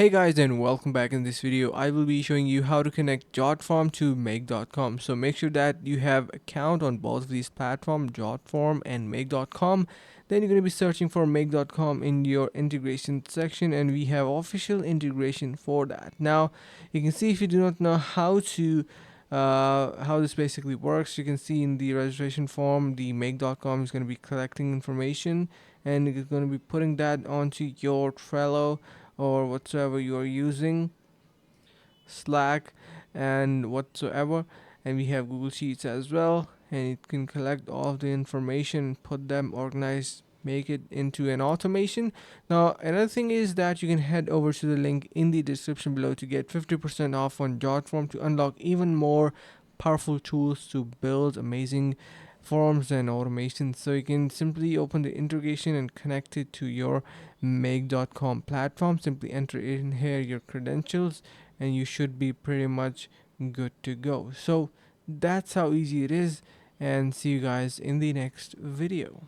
Hey guys, and welcome back. In this video I will be showing you how to connect Jotform to make.com. So make sure that you have account on both of these platforms, Jotform and make.com. Then you're going to be searching for make.com in your integration section, and we have official integration for that. Now you can see, if you do not know how this basically works, you can see in the registration form the make.com is going to be collecting information, and it's going to be putting that onto your Trello or whatsoever you are using, Slack and whatsoever. And we have Google Sheets as well, and it can collect all of the information, put them organized, make it into an automation. Now another thing is that you can head over to the link in the description below to get 50% off on Jotform to unlock even more powerful tools to build amazing forms and automations. So you can simply open the integration and connect it to your make.com platform. Simply enter in here your credentials and you should be pretty much good to go. So that's how easy it is, and see you guys in the next video.